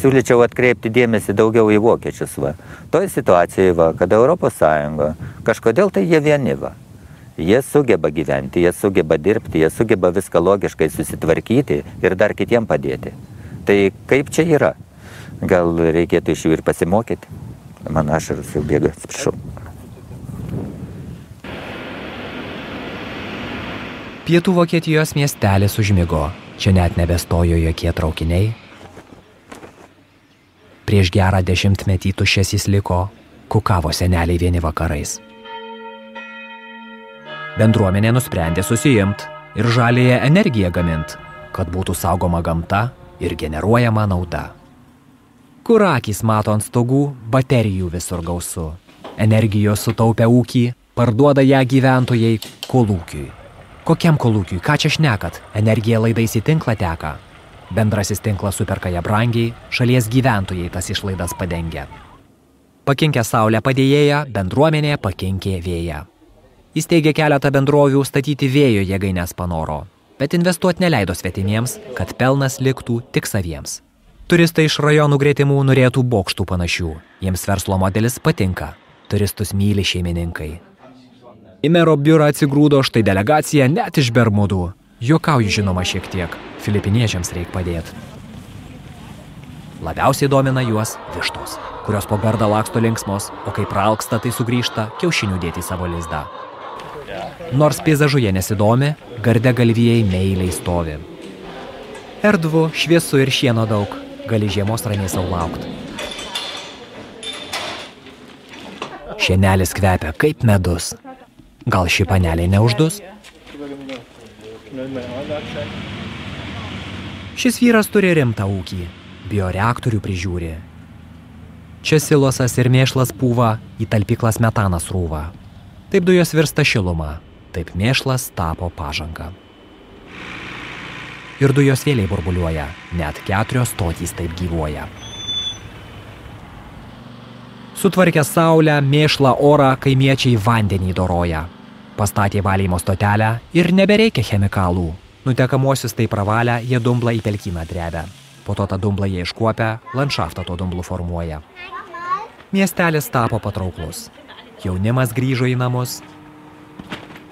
siūlyčiau atkreipti dėmesį daugiau į vokiečius. Va. Toj situacijoje, va, kada Europos Sąjunga, kažkodėl tai jie vieni. Va. Jie sugeba gyventi, jie sugeba dirbti, jie sugeba viską logiškai susitvarkyti ir dar kitiem padėti. Tai kaip čia yra? Gal reikėtų iš jų ir pasimokyti? Man ašaros jau bėga, atsiprašau. Pietų Vokietijos miestelis užmigo. Čia net nebestojo jokie traukiniai. Prieš gerą 10 metį tuščias jis liko, kukavo seneliai vieni vakarais. Bendruomenė nusprendė susiimt ir žaliąją energiją gamint, kad būtų saugoma gamta ir generuojama nauda. Kur akys mato ant stogų, baterijų visur gausu. Energijos sutaupę ūkį, parduoda ją gyventojai kolūkiui. Kokiam kolūkiui, ką čia šnekat? Energija laidais į tinklą teka. Bendrasis tinklas superka ją brangiai, šalies gyventojai tas išlaidas padengia. Pakinkę saulę padėjėją, bendruomenė pakinkė vėją. Įsteigė keletą bendrovių statyti vėjo jėgaines panoro, bet investuoti neleido svetimiems, kad pelnas liktų tik saviems. Turistai iš rajonų gretimų norėtų bokštų panašių. Jiems verslo modelis patinka. Turistus myli šeimininkai. Į mero biurą atsigrūdo štai delegacija net iš Bermudų. Juokauju žinoma šiek tiek. Filipiniečiams reik padėti. Labiausiai domina juos vištos, kurios po gardą laksto linksmos, o kai praalksta, tai sugrįžta kiaušinių dėti į savo lizdą. Nors peizažu jie nesidomi, garde galvijai meiliai stovi. Erdvu, šviesu ir šieno daug, gali žiemos ramiai sau laukt. Šienelis kvepia kaip medus. Gal ši panelė neuždus? Šis vyras turi rimtą ūkį, bioreaktorių prižiūri. Čia silosas ir mėšlas pūva, į talpyklas metanas rūva. Taip dujos virsta šiluma, taip mėšlas tapo pažanga. Ir dujos vėliai burbuliuoja, net 4 stotys taip gyvuoja. Sutvarkę saulę, mėšlą, orą, kaimiečiai vandenį doroja. Pastatė valymo stotelę ir nebereikia chemikalų. Nutekamuosius tai pravalę, jie dumblą į pelkyną drebia. Po to tą dumblą jie iškuopia, landšaftą to dumblų formuoja. Miestelis tapo patrauklus. Jaunimas grįžo į namus.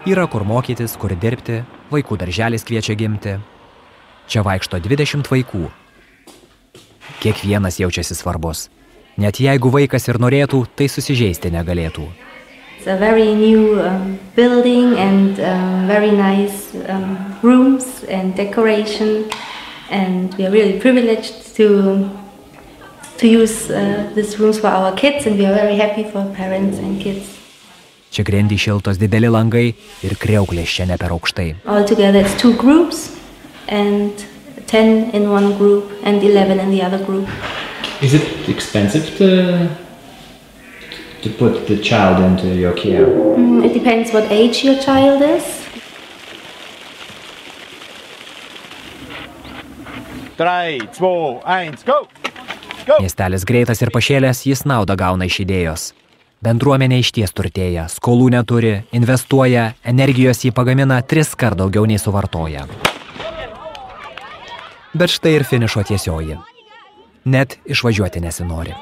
Yra kur mokytis, kur dirbti, vaikų darželis kviečia gimti. Čia vaikšto 20 vaikų. Kiekvienas jaučiasi svarbus. Net jeigu vaikas ir norėtų, tai susižeisti negalėtų. It's a very new building and very nice rooms and decoration, and we are really privileged to use these rooms for our kids, and we are very happy for parents and kids. Čia grindį šiltos dideli langai ir kriauklės čia ne per aukštai. Altogether it's 2 groups and 10 in one group and 11 in the other group. Is it expensive to put the child into your care? It depends what age your child is. 3, 2, 1, go! Miestelis greitas ir pašėlęs, jis naudą gauna iš idėjos. Bendruomenė išties turtėja, skolų neturi, investuoja, energijos jį pagamina 3 kart daugiau nei suvartoja. Bet štai ir finišo tiesioji. Net išvažiuoti nesinori.